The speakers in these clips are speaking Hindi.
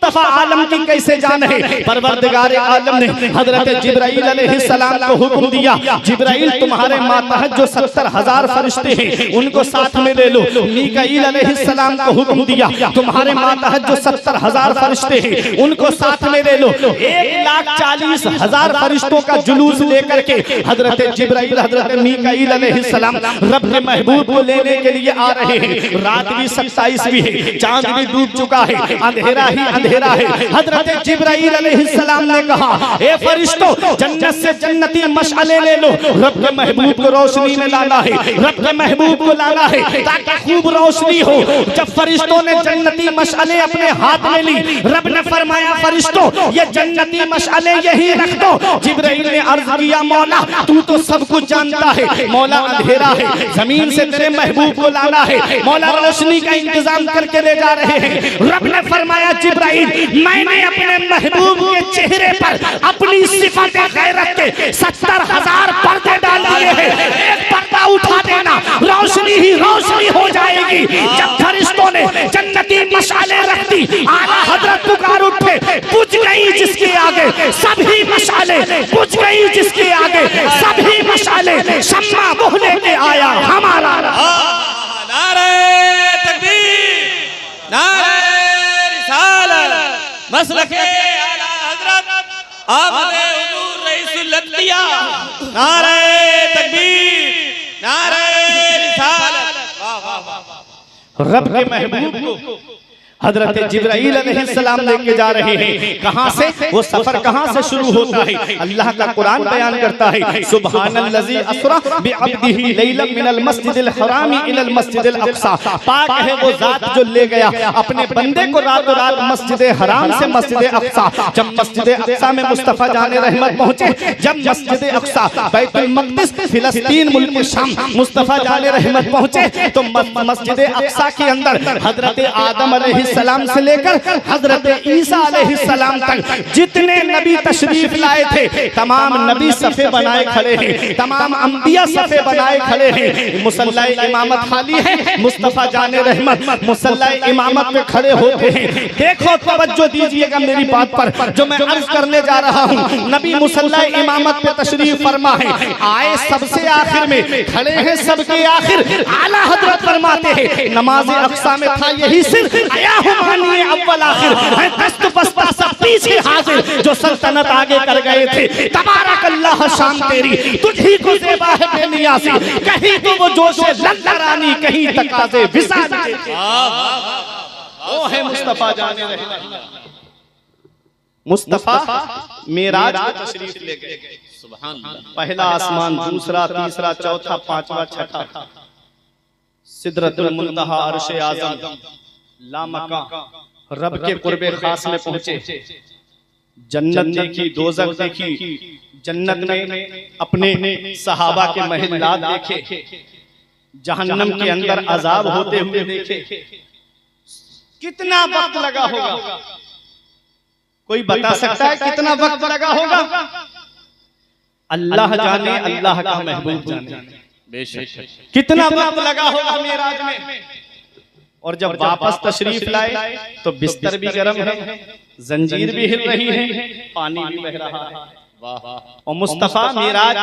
मुस्तफा आलम की कैसे जान है। परवरदिगार आलम ने हजरत जिब्राइल अलैहिस्सलाम को हुक्म दिया, जिब्राइल तुम्हारे मातहत जो 70,000 फरिश्ते हैं उनको साथ में ले लो। मीकाईल अलैहिस्सलाम को हुक्म दिया, तुम्हारे मातहत जो 70,000 फरिश्ते हैं उनको साथ में ले लो। 1,40,000 फरिश्तों का जुलूस लेकर के हजरत जिब्राइल हजरत मीकाईल अलैहिस्सलाम रब के महबूब को लेने के लिए आ रहे हैं। रात भी 27वीं है, चांद भी डूब चुका है, अंधेरा ही अंधेरा है। हजरत जिब्राइल अलैहिस्सलाम ने कहा, ए फरिश्तों, जन्नत से जन्नती मशअले ले लो, रब के महबूब को रोशनी में लाना है, रब के महबूब को लाना है ताकि खूब रोशनी हो। जब फरिश्तों ने जन्नती मशअले अपने हाथ में ली, रब ने फरमाया, फरिश्तों ये जन्नती मशअले यही रख दो। जिब्राइल ने अर्ज किया, मौला तू तो सब कुछ जानता है, मौला अंधेरा है, जमीन से तेरे महबूब को लाना है, मौला रोशनी का इंतजाम करके ले जा रहे हैं। रब ने फरमाया, जिब्राइल मैंने अपने महबूब के चेहरे पर अपनी सिफाते गैरत के 70,000 पर्दे डाल दिए हैं, एक पर्दा उठा देना, रोशनी ही रोशनी हो जाएगी। जब फरिश्तों ने जन्नती मशाले रख दी, आला हजरत पुकार उठे, बुझ गई जिसके आगे सभी मशाले, बुझ गई जिसके आगे सभी मशाले, शम्मा मुँह लेके आया हमारा। नारे तकबीर, नारे रिसालत, मसलके आला हजरत आमदे हुजूर रईसुल अंबिया। नारे तकबीर, नारे रिसालत। वाह वाह वाह। रब के महबूब को हजरत जिब्राइल अलैहिस्सलाम लेके जा रहे हैं। कहां से वो सफर कहां से शुरू होता है, अल्लाह का कुरान बयान करता है, सुब्हानल्लज़ी अस्रा बिअब्दिही लैलन मिनल मस्जिदिल हरामी इलल मस्जिदिल अक़सा। पाक है वो जात जो ले गया अपने बंदे को रातों रात मस्जिद हराम से मस्जिद अक़सा। जब मस्जिद अक़सा में मुस्तफ़ा जाने रहमत पहुंचे, जब मस्जिद अक़सा बैतुल मक़दिस फिलिस्तीन मुल्क शाम मुस्तफ़ा जाने रहमत पहुंचे, तो मस्जिद अक़सा के अंदर हजरत आदम सलाम से लेकर हजरत ईसा अलैहिस्सलाम तक जितने नबी तशरीफ लाए थे, तमाम नबी सफे बनाए खड़े हैं, तमाम अंबिया सफे बनाए खड़े हैं। मुसल्ला इमामत खाली है, मुस्तफा जाने रहमत मुसल्ला इमामत पे खड़े होते हैं। देखो तवज्जो दीजिएगा मेरी बात पर जो मैं अर्ज करने जा रहा हूँ। नबी मुसल्ला इमामत पे तशरीफ फरमा है, आए सबसे आखिर में, खड़े हैं सबके आखिर। आला हजरत फरमाते हैं, नमाज अक़सा में था यही सिर, आया अव्वल आखिर है, दस्त बस्ता सब पीछे हाजिर, जो सल्तनत आगे कर गए थे। तबारक अल्लाह शान तेरी, तुझी को ज़ेबा है बेनियाज़ी, कहीं तो वो जोश लल्लरानी, कहीं तकाज़े विसाल। वो है मुस्तफा जाने रहमत। मुस्तफा मेराज को तशरीफ ले गए, सुभान अल्लाह। पहला आसमान, दूसरा, तीसरा, चौथा, पांचवा, छठा, सिदरतुल मुंतहा, अर्श आज़म, लामका, रब के कुर्बे खास में पहुंचे। जन्नत देखी, दोज़ख देखी, जन्नत में अपने सहाबा के महल्लात देखे, जहन्नम के अंदर अजाब होते हुए देखे। कितना वक्त लगा होगा, कोई बता सकता है कितना वक्त लगा होगा? अल्लाह जाने, अल्लाह का महबूब जाने। बेशक कितना वक्त लगा होगा मेराज में। और जब वापस तशरीफ लाए तो बिस्तर भी गर्म है, जंजीर भी हिल रही है, पानी भी बह रहा है। और मुस्तफा मेराज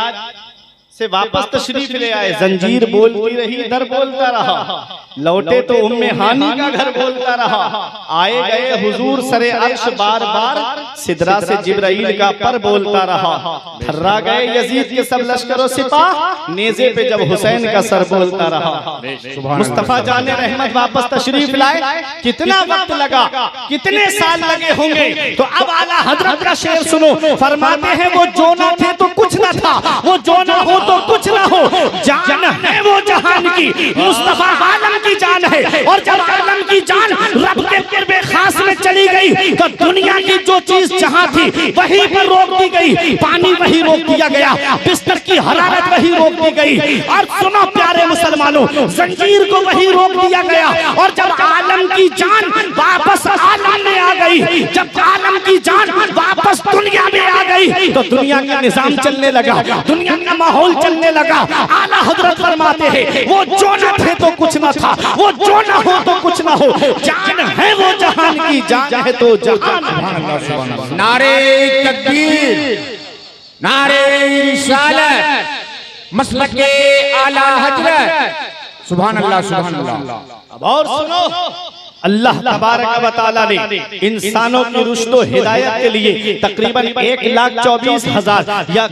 से वापस तशरीफ ले आए, जंजीर बोलती रही, दर बोलता रहा, लौटे तो उम्मे हानी का घर बोलता रहा। आए गए हुजूर सरे अर्श, बार बार सिदरा से जिब्राइल का पर बोलता रहा। थर्रा गए यजीद के सब लश्करों सिपाह, नेज़े पे जब हुसैन का सर बोलता रहा। मुस्तफा जाने रहमत वापस तशरीफ लाए, कितना वक्त लगा, कितने साल लगे होंगे? तो अब आला हजरत का शेर सुनो, फरमाते हैं, वो जो ना थे तो कुछ ना था, वो जो ना हो तो कुछ ना हो, जान है वो जहान की, मुस्तफा आलम की जान है। और जब आलम की जान रब के कुर्बे खास में चली गई, तो दुनिया की जो चीज जहां थी वहीं पर रोक दी गई, पानी वहीं रोक दिया गया, बिस्तर की हरारत वहीं रोक दी गई। और सुनो प्यारे मुसलमानों, जंजीर को वहीं रोक दिया गया। और जब आलम की जान वापस आलम में आ गई, जब आलम की जान वापस दुनिया में आ गई, गई तो दुनिया का निजाम चलने लगा, दुनिया का माहौल चलने लगा। आला हजरत फरमाते हैं वो जो न थे तो कुछ न था, वो जो न हो तो कुछ न हो, जान है वो जहान की, जान है तो जहान। नारे तकबीर, नारे रिसालत, मसलके आला हजरत, सुभान अल्लाह सुभान अल्लाह। अब और सुनो, अल्लाह तबारक व तआला ने इंसानों की रुश्द व हिदायत के लिए तकरीबन 1,24,000 या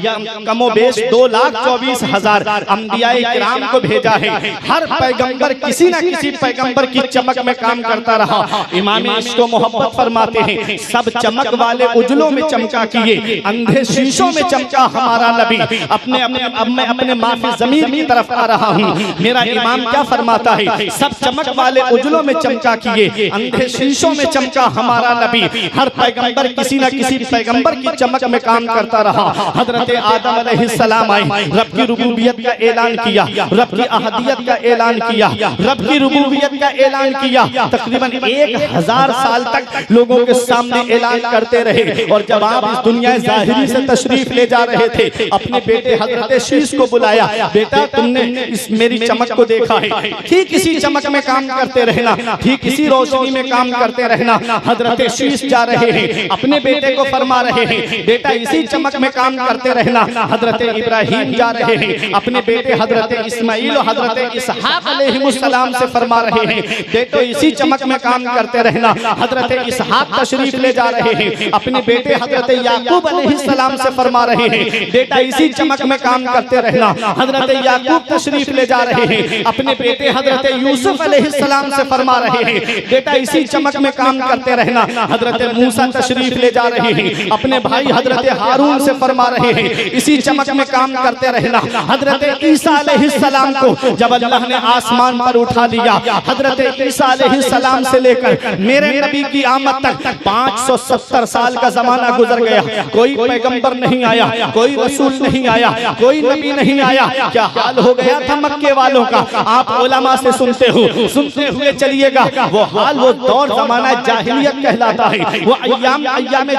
कमोबेश 2,24,000 अंबियाए किराम को भेजा है। हर पैगंबर किसी न किसी पैगंबर की चमक में काम करता रहा। इमाम इश्क व मोहब्बत फरमाते हैं सब चमक वाले उजलों में चमका किए, अंधे शीशों में चमका हमारा नबी। अब मैं अपने माफी ज़मीर की तरफ आ रहा हूँ। मेरा इमाम क्या फरमाता है, सब चमक वाले उजलों में चमका किए, अंधे शीशों में चमका हमारा नबी। हर पैगंबर किसी न किसी पैगंबर की चमक में काम करता रहा। हजरत आदम अलैहिस्सलाम आए, रब की रुबूबियत का ऐलान किया, रब की अहदियत का ऐलान किया, रब की रुबूबियत का ऐलान किया। तकरीबन 1000 साल तक लोगों के सामने ऐलान करते रहे। और जब आप इस दुनिया ज़ाहिरी से तशरीफ ले जा रहे थे, अपने बेटे हजरत शीश को बुलाया, बेटा तुमने इस मेरी चमक को देखा है, ठीक इसी चमक में काम करते रहना, ठीक इसी रोशनी में काम करते रहना। हजरत शीश जा रहे हैं, अपने बेटे को फरमा रहे हैं, बेटा इसी चमक में काम करते रहना। हजरत इब्राहीम जा रहे हैं, अपने बेटे हजरत इस्माइल और हजरत इसहाक अलैहिस्सलाम से फरमा रहे हैं, बेटो इसी चमक में काम करते रहना। हजरत इसहाक तशरीफ ले जा रहे हैं, अपने बेटे हजरत याकूब अलैहिस्सलाम से फरमा रहे हैं, बेटा इसी चमक में काम करते रहना। हजरत याकूब तशरीफ ले जा रहे हैं, अपने बेटे हजरत यूसुफ अलैहिस्सलाम से फरमा रहे हैं, बेटा इसी चमक में काम करते रहना। हजरत मूसा तशरीफ ले जा रहे हैं, अपने भाई हजरत हारून से फरमा रहे हैं, इसी चमक में काम करते रहना। हजरत ईसा अलैहिस्सलाम को जब अल्लाह ने आसमान पर उठा लिया, हजरत ईसा अलैहिस्सलाम से लेकर मेरे नबी की आमद तक 570 साल का जमाना गुजर गया। कोई पैगंबर नहीं आया, कोई रसूल नहीं आया, कोई नबी नहीं आया। क्या हाल हो गया था मक्के वालों का, आप उलमा से सुनते सुनते हुए चलिएगा। वो हाल, वो दौर जमाना जाहिलियत कहलाता है, वो अय्याम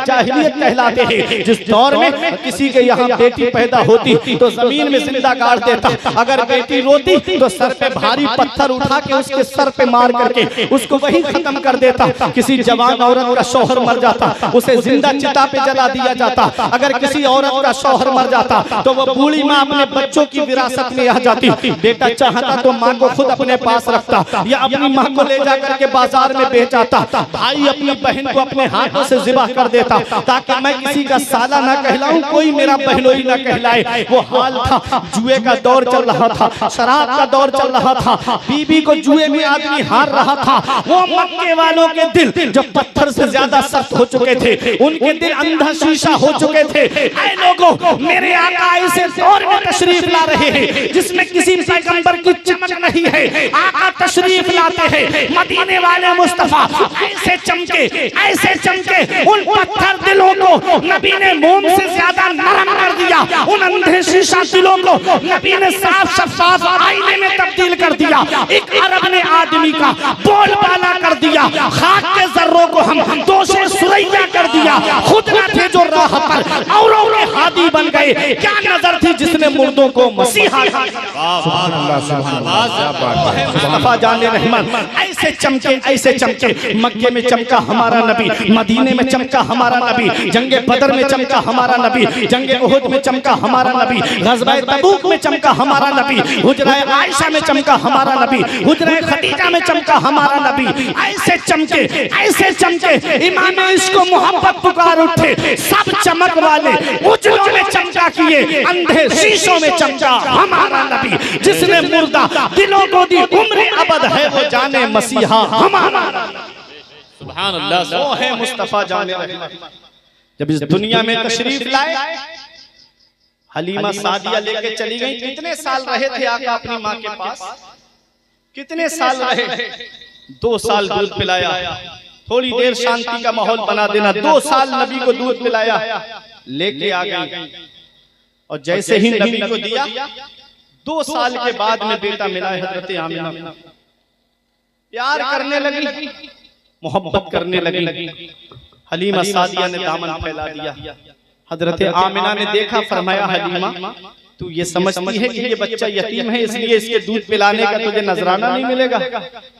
जाहिलियत कहलाते हैं, जिस दौर में किसी के यहाँ बेटी पैदा होती तो जमीन में जिंदा गाड़ देता, अगर बेटी रोती तो सर पे भारी पत्थर उठा के उसके सर पे मार करके उसको वही खत्म कर देता। किसी जवान औरत का शौहर मर जाता, उसे जिंदा चिता पे जला दिया जाता। अगर किसी औरत का शौहर मर जाता तो वो बूढ़ी माँ अपने बच्चों की विरासत में आ जाती। बेटा चाहता तो माँ को खुद अपने पास रखता या अपनी माँ को ले जाकर के बाजार में बेच आता। भाई अपनी बहन को अपने हाथों से ज़िबा कर देता ताकि मैं किसी का साला ना कहलाऊं, कोई मेरा बहनोई ना कहलाए। वो हाल था, जुए का दौर चल रहा था, शराब का दौर चल रहा था, बीबी को जुए में आदमी हार रहा था। वो मक्के वालों के दिल जो पत्थर से ज्यादा सख्त हो चुके थे, उनके दिल अंधा शीशा हो चुके थे। ऐ लोगों, मेरे आका ऐसे दौर में तशरीफ ला रहे हैं जिसमें किसी पैगंबर की चमक नहीं है। आका तशरीफ लाते हैं, मदीने वाले मुस्तफा ऐसे चमके उन पत्थर दिलों को नबी ने मोम से ज्यादा नरम कर दिया। उन अंधे शीशा दिलों को नबी ने साफ शफाफ आईने में तब्दील कर दिया। एक अरब ने आदमी का बोलबाला कर दिया, खाक के जर्रों को हम दोषे सुरैया कर दिया। खुद न थे जो राह पर औरों के हादी बन गए। क्या नजर थी जिसने मुर्दों को मसीहा। मुस्तफा जाने रहमान ऐसे चमके मक्के में चमका हमारा नबी, मदीने में चमका हमारा नबी, जंगे बदर में चमका हमारा नबी, जंगे उहुद में चमका हमारा नबी, ग़ज़वा तबूक में चमका हमारा नबी, हुजरा आयशा में चमका हमारा नबी, हुजरा खदीजा में चमका हमारा नबी। ऐसे चमके इमाम इश्क मोहब्बत पुकार उठे। सब चमक वाले उजलों में चमका किए, अंधे शीशों में चमका हमारा नबी, जिसने मुर्दा दिलों को दी उम्र अबद है वो जाने मसीहा हमारा। सुभान अल्लाह, वो है मुस्तफा जाने रहमान। जब इस दुनिया में तशरीफ लाए, हलीमा सादिया लेके चली गई। कितने साल रहे थे आका अपनी माँ के पास? कितने साल रहे? 2 साल दूध पिलाया, थोड़ी देर शांति का माहौल बना देना। 2 साल नबी को दूध पिलाया, लेके आ गई। और जैसे ही नबी को दिया, 2 साल के बाद में बेटा मिला है हजरत आमिना। प्यार करने लगी, मोहब्बत करने लगी। हलीमा सादिया ने दामन फैला दिया, हजरत आमिना ने देखा, फरमाया हलीमा तू ये समझती है कि ये बच्चा यतीम है इसलिए इसके दूध पिलाने का तुझे नजराना नहीं मिलेगा?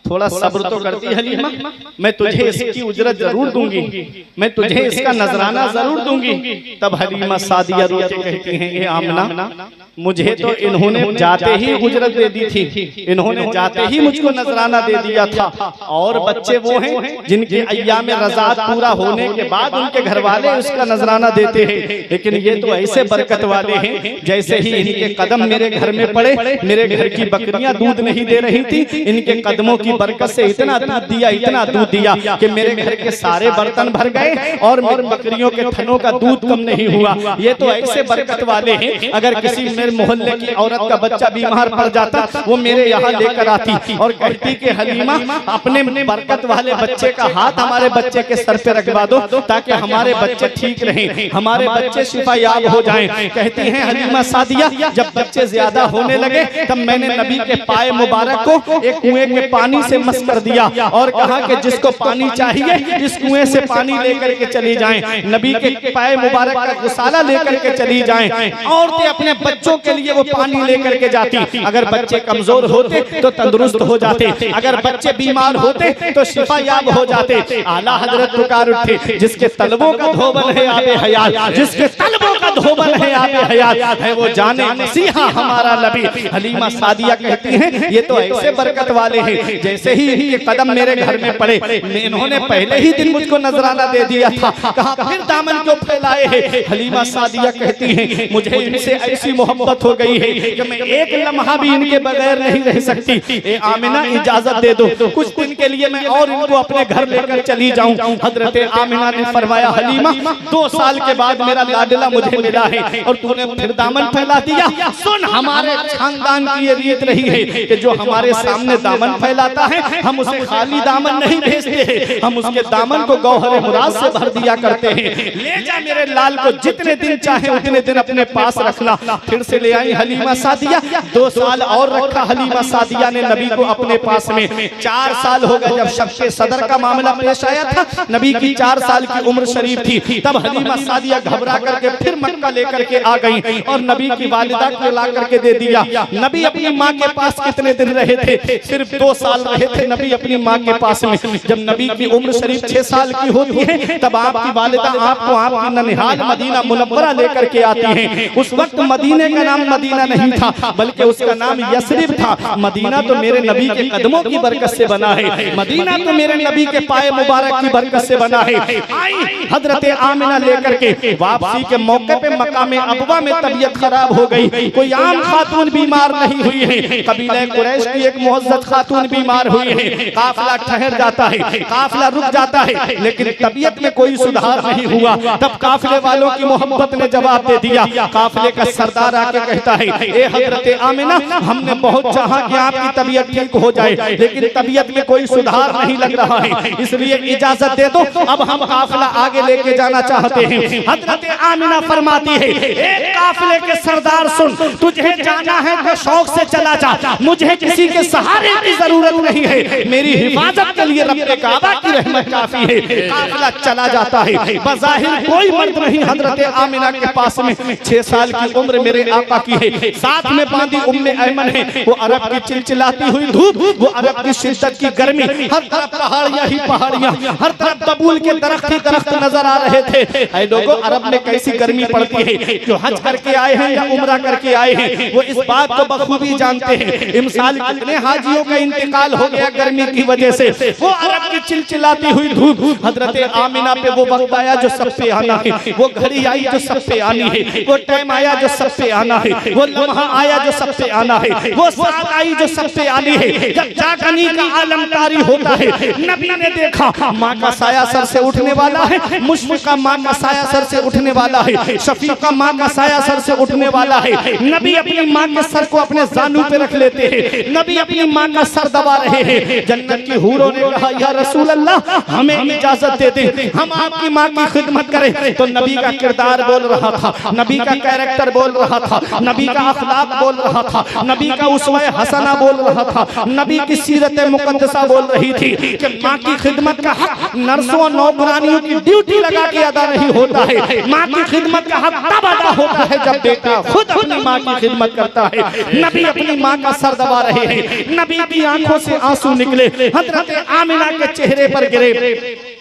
थोड़ा सब्र तो करती हलीमा, मैं तुझे इसकी उजरत जरूर दूंगी, मैं तुझे इसका नजराना जरूर दूंगी। तब हलीमा सादिया रो के कहती हैं, ये आमिना मुझे तो इन्होंने जाते ही उजरत दे दी थी, इन्होंने जाते ही मुझको नजराना दे दिया था। और बच्चे वो हैं जिनके अय्याम रज़ात पूरा होने के बाद उनके घर वाले उसका नजराना देते हैं, लेकिन ये तो ऐसे बरकत वाले हैं जैसे ही इनके कदम मेरे घर में पड़े, मेरे घर की बकरियां दूध नहीं दे रही थी, इनके कदमों की बरकत से इतना दूध दिया, इतना दूध दिया कि मेरे घर के सारे बर्तन भर गए और मेरी बकरियों के थनों का दूध कम नहीं हुआ। ये तो ऐसे बरकत वाले हैं, अगर किसी मेरे मोहल्ले की औरत का बच्चा बीमार पड़ जाता वो मेरे यहाँ लेकर आती और कहती कि हलीमा अपने बरकत वाले बच्चे का हाथ हमारे बच्चे के सर पे रखवा दो ताकि हमारे बच्चे ठीक रहें, हमारे बच्चे शिफायाब हो जाएं। कहती हैं हलीमा सादिया, जब बच्चे ज्यादा होने लगे तब मैंने नबी के पाए मुबारक को एक कुएं के पानी से मस कर दिया और कहा कि जिसको पानी चाहिए इस कुएं से पानी लेकर के चली जाएं, नबी के पाए मुबारक का गुसाला लेकर के चली जाएं। औरतें अपने बच्चों के लिए वो पानी लेकर के जाती, अगर बच्चे कमजोर होते तो तंदुरुस्त हो जाते, अगर बच्चे बीमार होते तो शिफायाब हो जाते। आला हजरत पुकार उठे, जिसके तलबों का धोबन है आबे हयात, जिसके तलबों का धोबन है आबे हयात है वो जाने मसीहा हमारा नबी। हलीमा सादिया कहती हैं ये तो ऐसे बरकत वाले हैं जैसे ही इनके कदम मेरे घर में पड़े, इन्होंने पहले ही दिन मुझको नजराना दे दिया था, कहा फिर दामन क्यों फैलाए हैं? हलीमा सादिया कहती हैं मुझे इनसे ऐसी मोहब्बत हो गई है कि मैं एक लम्हा भी इनके बगैर नहीं रह सकती। ए आमिना इजाजत दे दो, कुछ दिन के लिए मैं और इनको अपने घर लेकर चली जाऊं। हजरत आमिना ने फरमाया हलीमा 2 साल के बाद मेरा लाडला मुझे मिला है और तूने फिर दामन फैला दिया। सुन, हमारे खानदान की ये रीत रही है कि जो हमारे सामने दामन फैलाता है हम उसे खाली दामन नहीं भेजते, हम उसके दामन को गौहर मुराद से भर दिया करते हैं। ले जा मेरे लाल को, जितने दिन चाहे उतने दिन अपने पास रखना। फिर से ले आई हलीमा सादिया, 2 साल और रखा हलीमा सादिया ने नबी को अपने पास में। 4 साल हो गए जब शख्स सदर का मामला पेश आया था, नबी की 4 साल की उम्र शरीफ थी, तब हलीमा सादिया घबरा करके फिर मक्का लेकर के आ गई और नबी की वालिदा को ला करके दे दिया। नबी अपनी माँ के पास कितने दिन रहे थे? सिर्फ 2 साल रहे थे नबी अपनी माँ के पास में। जब नबी की उम्र शरीफ 6 साल की होती है तब आपकी वालिदा आपको आपकी ननिहाल मदीना मुनव्वरा लेकर के आती है। उस वक्त मदीने का नाम मदीना नहीं था बल्कि उसका नाम यसरिब था। मदीना तो मेरे नबी के कदमों की बरकत से बना है, मदीना तो मेरे नबी के पाए मुबारक की बरकत से बना है। आई हजरत आमिना लेकर के, वापसी के मौके पे मकाम अबवा में तबीयत खराब हो गई। कोई आम खातून बीमार नहीं हुई है, कबीले कुरैश की एक मुअज़्ज़ज़ खातून बीमार हुई है। काफिला ठहर जाता है, काफिला रुक जाता है, लेकिन तबीयत में कोई सुधार नहीं हुआ। तब काफिले वालों की मोहब्बत ने जवाब दे दिया। काफिले का सरदार आके कहता है, ए हजरत आमिना, हमने बहुत चाहा कि आपकी तबीयत ठीक हो जाए, लेकिन तबीयत में कोई सुधार नहीं लग रहा है, इसलिए इजाजत दे दो, अब हम काफिला आगे लेके जाना चाहते हैं। हजरत आमिना फरमाती है, ए काफिले के सरदार सुन, तुझे जाना है तो शौक से चला जा, मुझे किसी के सहारे की जरूरत नहीं है, मेरी हिफाजत के लिए रब्बे काबा की रहमत काफी है। काफिला चला जाता है, बज़ाहिर कोई मर्द नहीं हजरत आमिना के पास में। 6 साल की उम्र मेरे आका की है, साथ में बांधी उम्मे ऐमन है। वो अरब की चिलचिलाती हुई धूप, वो अरब की शिद्दत की गर्मी, हर तरफ पहाड़ियां ही पहाड़ियां, हर तरफ बबूल के दरख्त ही दरख्त नजर आ रहे थे। ऐ लोगों, अरब में कैसी गर्मी पड़ती है, जो हज करके आए हैं या उम्रा करके आए हैं वो इस बात को बखूबी जानते हैं। इमसाल कितने हाजियों का इंतकाल हो गया गर्मी की वजह से। वो अरब की चिलचिलाती हुई धूप, हजरत आमिना पे वो वक्त आया जो सब पे आना है, वो घड़ी आई जो सब पे आनी है, वो टाइम आया जो सब पे आना है, वो लम्हा आया जो सब पे आना है, वो साथ आई जो सब पे आनी है। जब जागनी का आलम तारी होता है, नबी ने देखा माँ का साया सर से उठने वाला है, मुशफ़िक़ा माँ का साया सर से उठने वाला है, शफीक़ा माँ का साया सर से उठने वाला है। नबी अपनी माँ के सर को अपने जानू पे रख लेते हैं, नबी अपनी माँ का सर दबा रहे हैं। जन्नत की हूरों ने कहा या रसूल अल्लाह हमें इजाजत दे दें, हम आपकी माँ की खिदमत करें। तो नबी का किरदार बोल रहा था, नबी का कैरेक्टर बोल रहा था, नबी का अखलाक बोल रहा था, नबी का उसवे हसना बोल रहा था, नबी की सीरत मुकद्दसा बोल रही थी कि माँ की खिदमत का हक नर्सों और नौकरानियों की ड्यूटी लगा के अदा नहीं होता है। माँ की खिदमत का हक तब अदा होता है जब बेटा खुद अपनी माँ की खिदमत करता है। नबी अपनी माँ का सर दबा रहे हैं, नबी की आंखों से आंसू निकले, हजरत आमिना के चेहरे पर गिरे।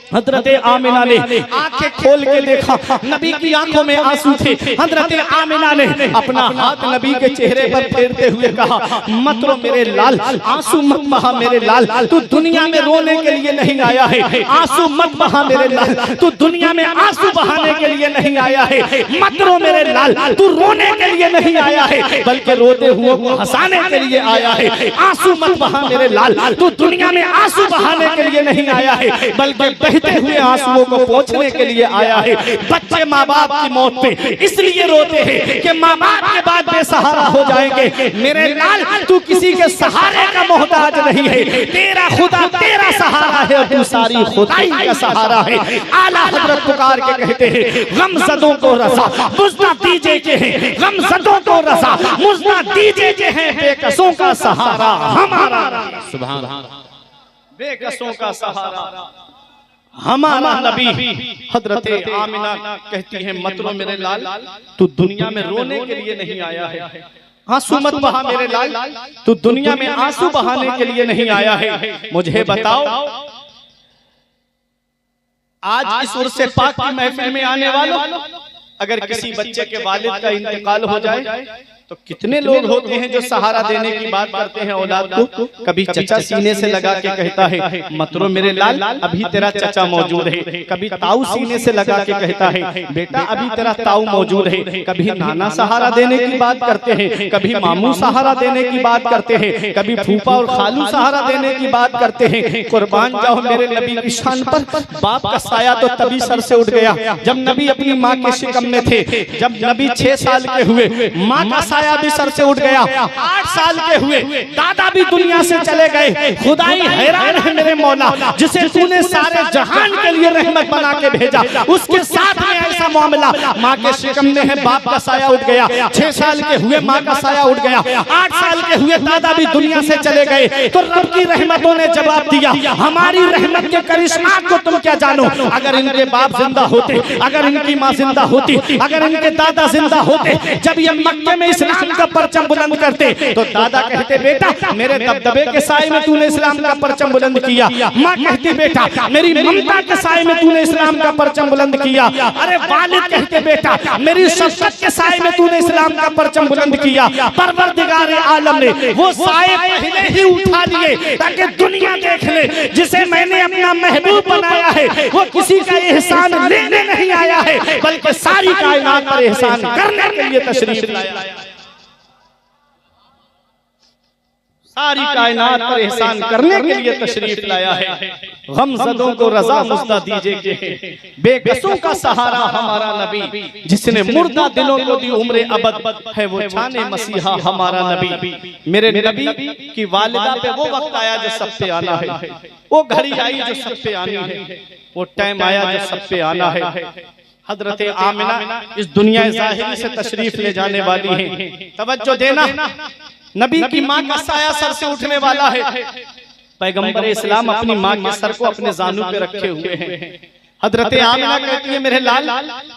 हजरत आमिना ने आंखें खोल के देखा, नबी की आंखों में आंसू थे। हजरत आमिना ने अपना हाथ नबी के चेहरे पर फेरते हुए कहा मत रो मेरे लाल, आंसू मत बहा मेरे लाल, तू दुनिया में रोने के लिए नहीं आया है। आंसू मत बहा मेरे लाल, तू दुनिया में आंसू बहाने के लिए नहीं आया है। मत रो मेरे लाल, तू रोने के लिए नहीं आया है, बल्कि रोते हुए को हंसाने के लिए आया है। आंसू मत बहा मेरे लाल, तू दुनिया में आंसू बहाने के लिए नहीं आया है, बल्कि हुए आंसुओं को पोंछने के लिए आया है। बच्चे माँ बाप की मौत पे इसलिए रोते हैं कि माँ बाप के बाद बेसहारा हो जाएंगे। मेरे लाल तू किसी के सहारे का मोहताज नहीं है, तेरा खुदा तेरा सहारा है और तू सारी खुदाई का सहारा है। आला हजरत पुकार के कहते हैं गमज़दों को रज़ा मुझना दीजिए के हैं, गमज़दों को रज़ा मुझना दीजिए के हैं, बेकसों का सहारा हमारा। सुभान अल्लाह। बेकसों का सहारा हमारा नबी। हजरत आमिना कहती है मत रो मेरे लाल, तू दुनिया में रोने के लिए नहीं आया है। आंसू मत बहा मेरे लाल, तू दुनिया में आंसू बहाने के लिए नहीं आया है। मुझे बताओ आज इस उर्स पाक की महफिल में आने वालों, अगर किसी बच्चे के वालिद का इंतकाल हो जाए तो कितने लोग होते हैं जो सहारा देने की बात करते हैं औलाद को। कभी चचा सीने से लगा के कहता है मत रो मेरे लाल, अभी तेरा चचा मौजूद है। कभी ताऊ सीने से लगा के कहता है बेटा अभी तेरा ताऊ मौजूद है। कभी नाना सहारा देने की बात करते हैं, कभी मामू सहारा देने की बात करते हैं, कभी फूफा और खालू सहारा देने की बात करते हैं। कुर्बान जाओ मेरे नबी की शान पर, बाप का साया तो तभी सर से उठ गया जब नबी अपनी माँ के शिकम में थे। जब नबी 6 साल के हुए माँ का साया भी सर से उठ गया। 8 साल के हुए दादा भी दुनिया से चले गए। खुदाई हैरान है मेरे मौला, जिसे तूने सारे जहान के लिए रहमत बना के भेजा, उसके साथ में ऐसा मामला। माँ के शिकम में है, बाप का साया उठ गया। 6 साल के हुए माँ का साया उठ गया। 8 साल के हुए दादा भी दुनिया से चले गए। तो रब की रहमतों ने जवाब दिया हमारी रहमत के करिश्मा को तुम क्या जानो। अगर इनके बाप जिंदा होते, अगर इनकी माँ जिंदा होती, अगर इनके दादा जिंदा होते, जब ये मक्के में इस्लाम का परचम बुलंद करते तो दादा कहते बेटा मेरे दबदबे के साए में तूने इस्लाम का परचम बुलंद किया। माँ कहती बेटा मेरी ममता के साए में तूने इस्लाम का परचम बुलंद किया। अरे वालिद कहते बेटा मेरी शफ़क़त के साए में तूने इस्लाम का परचम बुलंद किया। परवरदिगार आलम ने वो साए पहले ही उठा लिए ताकि दुनिया देख ले जिसे मैंने अपना महबूब बनाया है वो किसी का एहसान लेने नहीं आया है, बल्कि सारी कायनात पर एहसान करने के लिए तशरीफ लाया। सारी कायनात पर एहसान करने के लिए तशरीफ लाया है। गमज़दों को रज़ा मुझना दीजिए के बेकसों का सहारा हमारा नबी, जिसने मुर्दा दिलों को दी उम्र अबद है वो जाने मसीहा हमारा नबी। मेरे नबी की वालिदा पे वो वक्त आया जो सब पे आना है, वो घड़ी आई जो सब पे आनी है, वो टाइम आया जो सब पे आना है। हजरत आमिना इस दुनिया ज़ाहिरी से तशरीफ ले जाने वाली है। तवज्जो देना, नबी की माँ का साया सर से उठने वाला है। पैगंबर इस्लाम अपनी माँ के सर को अपने जानू पे रखे हुए हैं। हजरत आमिना कहती है मेरे लाल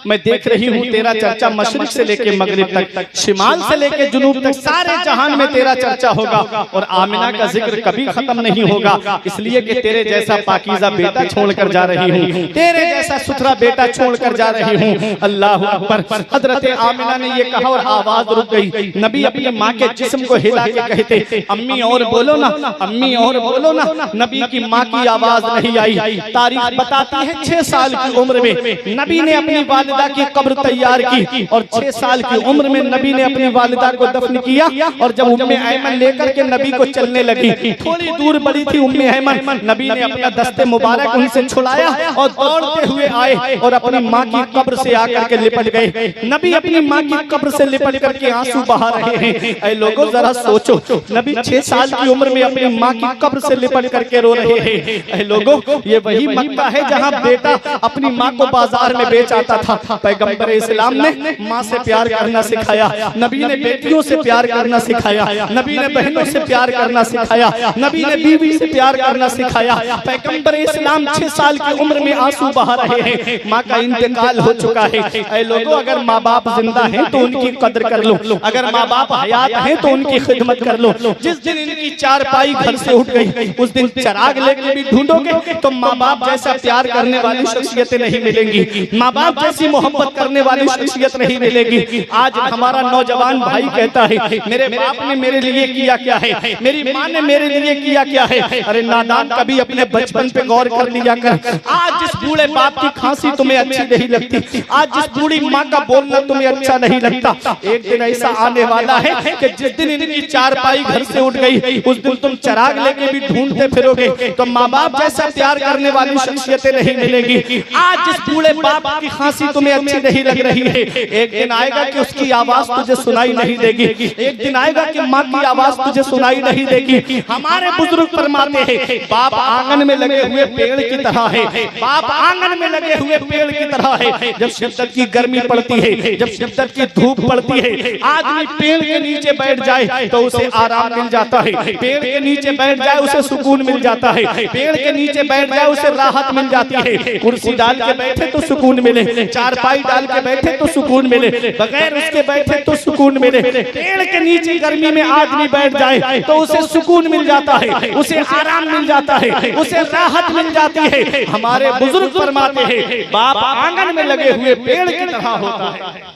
मैं देख रही हूँ तेरा चर्चा मशरिक से लेके मगरिब तक, शिमाल से लेके जुनूब तक सारे जहान में तेरा चर्चा होगा और आमिना का जिक्र कभी खत्म नहीं होगा, इसलिए कि तेरे जैसा पाकीज़ा बेटा छोड़कर जा रही हूँ, तेरे जैसा सुथरा बेटा छोड़कर जा रही हूँ। अल्लाह अकबर। हजरत आमिना ने ये कहा और आवाज रुक गई। नबी अपनी माँ के जिस्म को हिला के कहते अम्मी और बोलो ना, अम्मी और बोलो ना। नबी की माँ की आवाज नहीं आई। तारीख बताती है 6 साल की उम्र में नबी ने अपनी वालिदा की कब्र तैयार की और 6 साल की उम्र में नबी ने अपनी वालिदा को दफन किया। और जब उम्मे ऐमन लेकर के नबी को चलने लगी, थोड़ी दूर बड़ी थी उम्मे ऐमन, नबी ने अपना दस्ते मुबारक उनसे छुड़ाया और दौड़ते हुए आए और अपनी माँ की कब्र से आकर के लिपट गए। नबी अपनी माँ की कब्र से लिपट करके आंसू बहा रहे हैं। ऐ लोगों जरा सोचो, नबी 6 साल की उम्र में अपनी माँ की कब्र से लिपट करके रो रहे हैं। ऐ लोगों, ये वही मक्का है जहाँ बेटा अपनी माँ को बाजार में बेच आता था। पैगंबर इस्लाम ने माँ से प्यार करना सिखाया, नबी ने बेटियों से प्यार करना सिखाया, नबी ने बहनों से प्यार करना सिखाया, नबी ने बीवी से प्यार करना सिखाया। पैगंबर इस्लाम 6 साल की उम्र में आंसू बहा रहे हैं, माँ का इंतकाल हो चुका है। ऐ लोगों, अगर माँ बाप जिंदा हैं तो उनकी कदर कर लो, अगर माँ बाप हयात हैं तो उनकी खिदमत कर लो। जिस दिन इनकी चारपाई घर से उठ गई, उस दिन चिराग लेके भी ढूंढोगे तो माँ बाप जैसा प्यार करने वाली शख्सियतें नहीं मिलेंगी, माँ बाप जैसी मोहब्बत करने वाली शख्सियत नहीं मिलेगी। आज हमारा नौजवान भाई कहता है, मेरे बाप ने मेरे लिए किया क्या है, मेरी माँ ने मेरे लिए किया क्या है। अरे नादान, कभी अपने बचपन पे गौर कर लिया कर। आज जिस बूढ़े बाप की खांसी तुम्हें अच्छी नहीं लगती, आज जिस बूढ़ी माँ का बोलना तुम्हें अच्छा नहीं लगता, एक दिन ऐसा आने वाला है कि जिस दिन इनकी चारपाई घर से उठ गई, उस दिन तुम चिराग लेके भी ढूंढते फिरोगे तो माँ बाप जैसा प्यार करने वाली शख्सियतें नहीं मिलेगी। आज जिस बूढ़े बाप की खांसी तुम्हें अच्छी नहीं लग रही है, एक दिन आएगा कि उसकी आवाज तुझे सुनाई नहीं देगी, एक दिन आएगा कि माँ की आवाज तुझे सुनाई नहीं देगी। हमारे बुजुर्ग फरमाते हैं, बाप आंगन में लगे हुए पेड़ की तरह है, बाप आंगन में लगे हुए पेड़ की तरह है। जब शिद्दत की गर्मी पड़ती है, जब शिद्दत की धूप पड़ती है, आदमी पेड़ के नीचे बैठ जाए तो उसे आराम मिल जाता है, पेड़ के नीचे बैठ जाए उसे सुकून मिल जाता है, पेड़ के नीचे बैठ जाए उसे राहत मिल जाती है। कुर्सी डाल के बैठे तो सुकून मिले, चारपाई डाल के बैठे तो सुकून मिले, बगैर उसके बैठे तो सुकून मिले। पेड़ के नीचे गर्मी में आदमी बैठ जाए तो उसे सुकून मिल जाता है, उसे आराम मिल जाता है, उसे राहत मिल जाती है। हमारे बुजुर्ग फरमाते हैं, बाप आंगन में लगे हुए पेड़ की तरह होता है।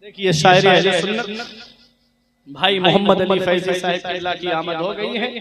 देखिए शायरी अहले सुन्नत भाई मोहम्मद अली फैजी साहब की आमद हो गई है।